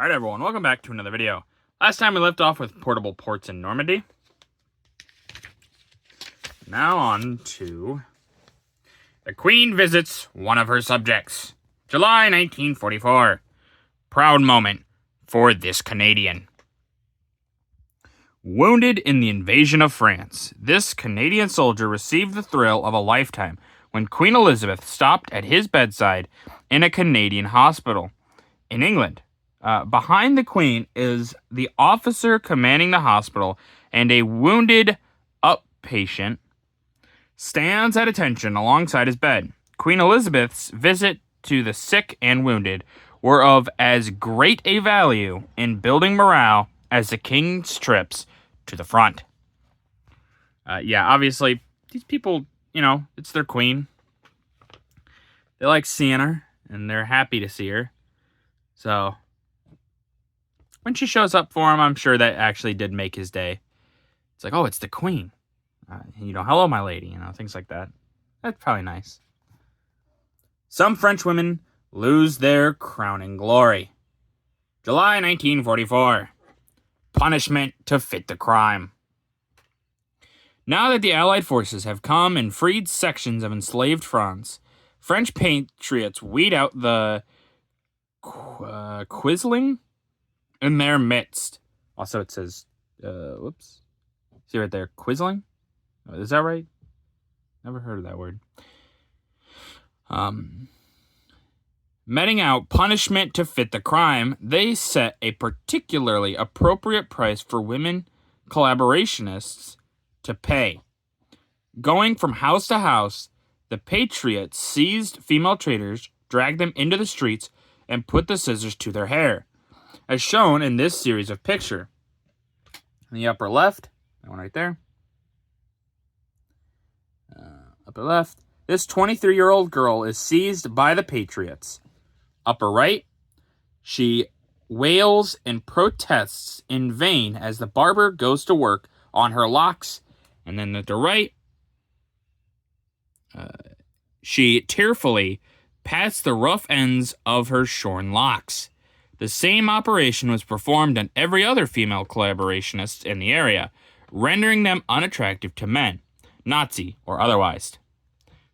Alright everyone, welcome back to another video. Last time we left off with portable ports in Normandy. Now on to... The Queen visits one of her subjects. July 1944. Proud moment for this Canadian. Wounded in the invasion of France, this Canadian soldier received the thrill of a lifetime when Queen Elizabeth stopped at his bedside in a Canadian hospital in England. Behind the Queen is the officer commanding the hospital, and a wounded up patient stands at attention alongside his bed. Queen Elizabeth's visit to the sick and wounded were of as great a value in building morale as the King's trips to the front. Obviously, these people, it's their queen. They like seeing her, and they're happy to see her. So, when she shows up for him, I'm sure that actually did make his day. It's like, oh, it's the Queen. Hello, my lady, things like that. That's probably nice. Some French women lose their crowning glory. July 1944. Punishment to fit the crime. Now that the Allied forces have come and freed sections of enslaved France, French patriots weed out the quisling in their midst. Also, it says, whoops. See right there, quisling? Is that right? Never heard of that word. Meting out punishment to fit the crime, they set a particularly appropriate price for women collaborationists to pay. Going from house to house, the patriots seized female traders, dragged them into the streets, and put the scissors to their hair, as shown in this series of pictures. In the upper left, that one right there, upper left, this 23-year-old girl is seized by the patriots. Upper right, she wails and protests in vain as the barber goes to work on her locks. And then at the right, she tearfully pats the rough ends of her shorn locks. The same operation was performed on every other female collaborationist in the area, rendering them unattractive to men, Nazi or otherwise,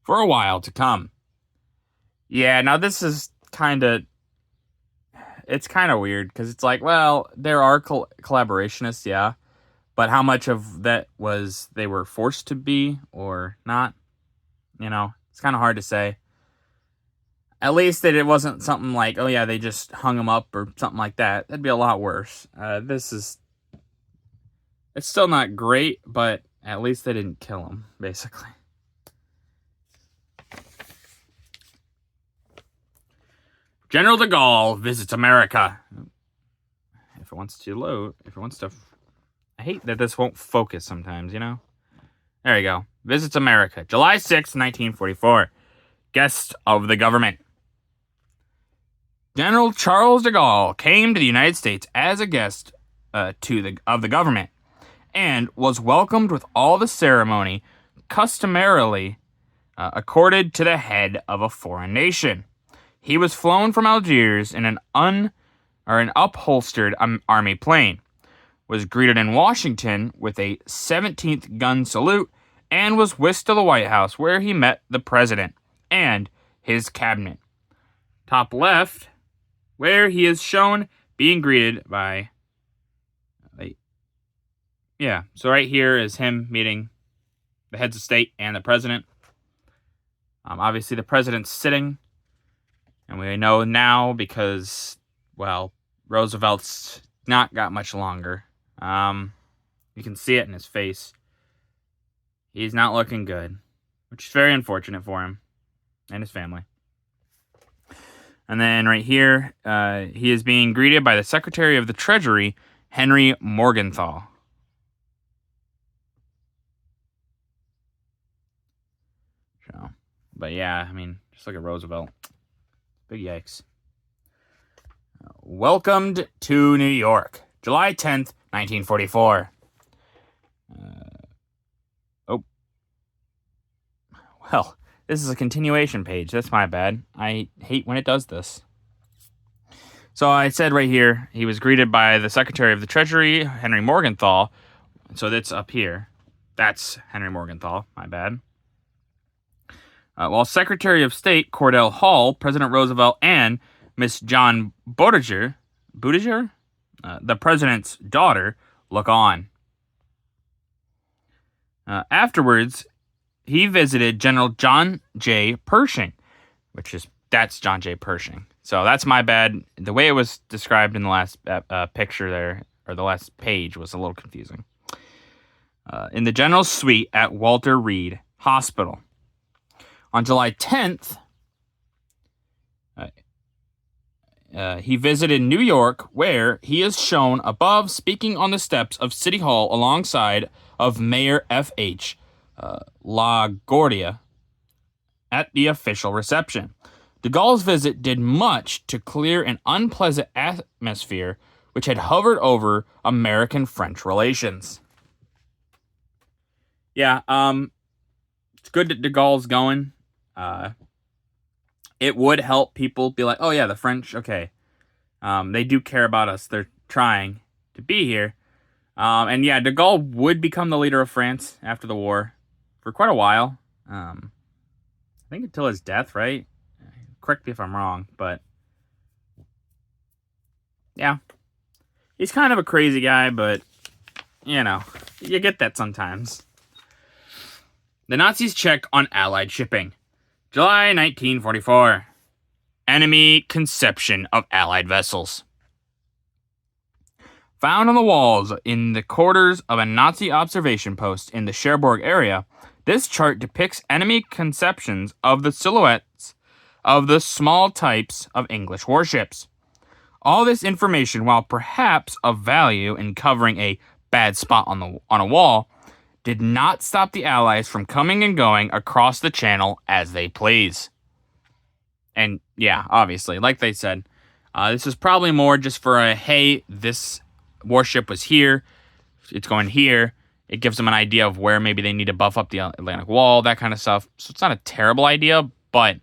for a while to come. Yeah, now this is it's kind of weird, because it's like, well, there are collaborationists, yeah, but how much of that was they were forced to be or not? It's kind of hard to say. At least that it wasn't something like, oh yeah, they just hung him up or something like that. That'd be a lot worse. It's still not great, but at least they didn't kill him, basically. General de Gaulle visits America. If it wants to I hate that this won't focus sometimes, There you go. Visits America. July 6, 1944. Guest of the government. General Charles de Gaulle came to the United States as a guest of the government and was welcomed with all the ceremony customarily accorded to the head of a foreign nation. He was flown from Algiers in an upholstered army plane, was greeted in Washington with a 17th gun salute, and was whisked to the White House, where he met the president and his cabinet. Top left, where he is shown being greeted by... so right here is him meeting the heads of state and the president. Obviously, the president's sitting, and we know now because, well, Roosevelt's not got much longer. You can see it in his face. He's not looking good, which is very unfortunate for him and his family. And then right here, he is being greeted by the Secretary of the Treasury, Henry Morgenthau. So, but yeah, just look at Roosevelt. Big yikes. Welcomed to New York. July 10th, 1944. Well, this is a continuation page. That's my bad. I hate when it does this. So I said right here, he was greeted by the Secretary of the Treasury, Henry Morgenthau. So that's up here. That's Henry Morgenthau. My bad. While Secretary of State Cordell Hull, President Roosevelt, and Miss John Buttigieg, the president's daughter, look on. Afterwards, he visited General John J. Pershing, that's John J. Pershing. So that's my bad. The way it was described in the last picture there, or the last page, was a little confusing. In the general's suite at Walter Reed Hospital. On July 10th, he visited New York, where he is shown above speaking on the steps of City Hall alongside of Mayor F.H. LaGuardia at the official reception. De Gaulle's visit did much to clear an unpleasant atmosphere which had hovered over American-French relations. Yeah, it's good that de Gaulle's going. It would help people be like, oh yeah, the French, okay. They do care about us. They're trying to be here. And yeah, de Gaulle would become the leader of France after the war for quite a while. I think until his death, right? Correct me if I'm wrong, but yeah. He's kind of a crazy guy, but, you get that sometimes. The Nazis check on Allied shipping. July 1944. Enemy conception of Allied vessels. Found on the walls in the quarters of a Nazi observation post in the Cherbourg area, this chart depicts enemy conceptions of the silhouettes of the small types of English warships. All this information, while perhaps of value in covering a bad spot on a wall, did not stop the Allies from coming and going across the channel as they please. And yeah, obviously, like they said, this is probably more just for hey, this warship was here, it's going here. It gives them an idea of where maybe they need to buff up the Atlantic Wall, that kind of stuff. So it's not a terrible idea, but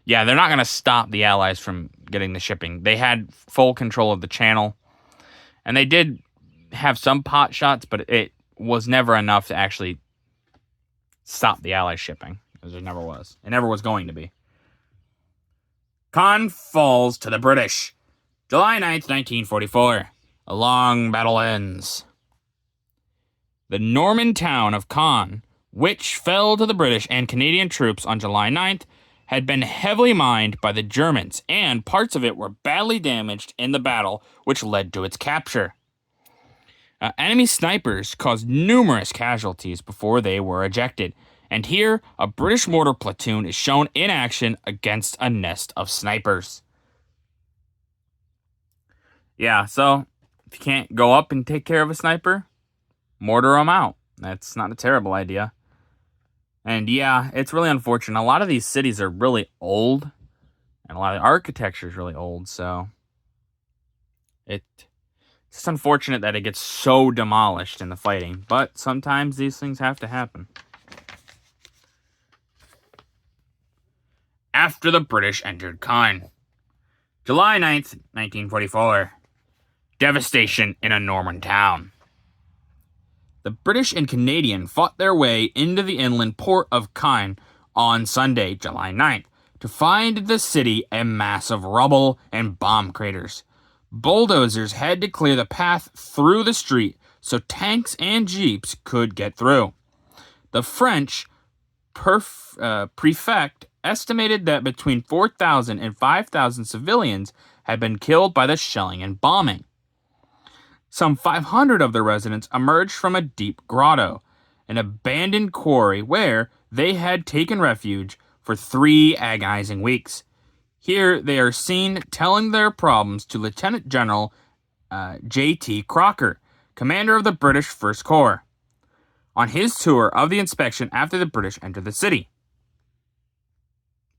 yeah, they're not going to stop the Allies from getting the shipping. They had full control of the channel, and they did have some pot shots, but it was never enough to actually stop the Allies shipping, as it never was. It never was going to be. Caen falls to the British. July 9th, 1944. A long battle ends. The Norman town of Caen, which fell to the British and Canadian troops on July 9th, had been heavily mined by the Germans, and parts of it were badly damaged in the battle, which led to its capture. Enemy snipers caused numerous casualties before they were ejected, and here a British mortar platoon is shown in action against a nest of snipers. Yeah, so if you can't go up and take care of a sniper, mortar them out. That's not a terrible idea. And yeah, it's really unfortunate. A lot of these cities are really old, and a lot of the architecture is really old, so it's just unfortunate that it gets so demolished in the fighting. But sometimes these things have to happen. After the British entered Caen. July 9th, 1944. Devastation in a Norman town. The British and Canadian fought their way into the inland port of Caen on Sunday, July 9th, to find the city a mass of rubble and bomb craters. Bulldozers had to clear the path through the street so tanks and jeeps could get through. The French prefect estimated that between 4,000 and 5,000 civilians had been killed by the shelling and bombing. Some 500 of the residents emerged from a deep grotto, an abandoned quarry where they had taken refuge for 3 agonizing weeks. Here they are seen telling their problems to Lieutenant General J.T. Crocker, commander of the British First Corps, on his tour of the inspection after the British entered the city.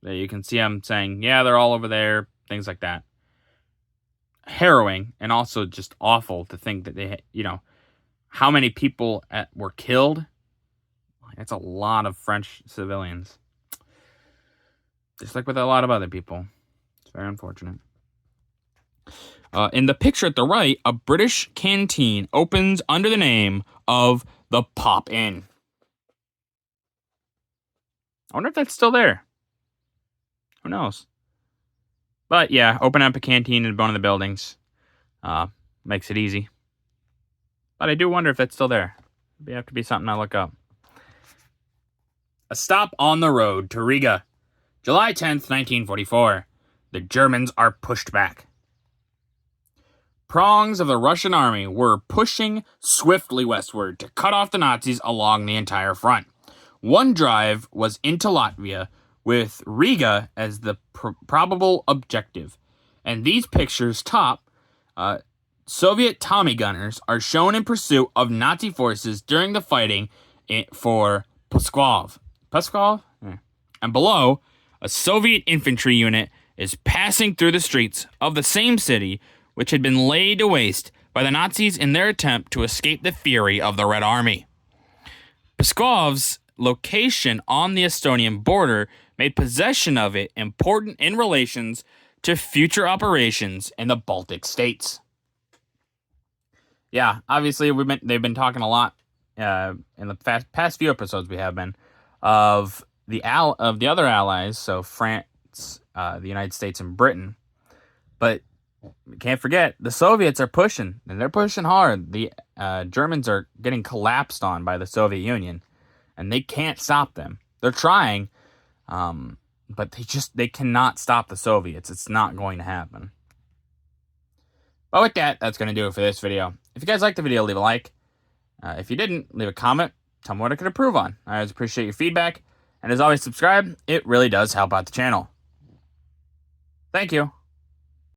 There you can see him saying, yeah, they're all over there, things like that. Harrowing, and also just awful to think that they, how many people were killed. That's a lot of French civilians. Just like with a lot of other people. It's very unfortunate. In the picture at the right, a British canteen opens under the name of the Pop Inn. I wonder if that's still there. Who knows? But yeah, open up a canteen in one of the buildings. Makes it easy. But I do wonder if that's still there. It'd have to be something I look up. A stop on the road to Riga. July 10th, 1944. The Germans are pushed back. Prongs of the Russian army were pushing swiftly westward to cut off the Nazis along the entire front. One drive was into Latvia, with Riga as the probable objective. And these pictures top, Soviet Tommy gunners are shown in pursuit of Nazi forces during the fighting for Pskov. And below, a Soviet infantry unit is passing through the streets of the same city, which had been laid to waste by the Nazis in their attempt to escape the fury of the Red Army. Pskov's location on the Estonian border made possession of it important in relations to future operations in the Baltic states. Yeah, obviously they've been talking a lot in the past few episodes we have been of the other allies, so France, the United States, and Britain. But can't forget, the Soviets are pushing, and they're pushing hard. The Germans are getting collapsed on by the Soviet Union, and they can't stop them. They're trying, but they cannot stop the Soviets. It's not going to happen. But with that, that's going to do it for this video. If you guys liked the video, leave a like. If you didn't, leave a comment. Tell me what I could improve on. I always appreciate your feedback. And as always, subscribe. It really does help out the channel. Thank you.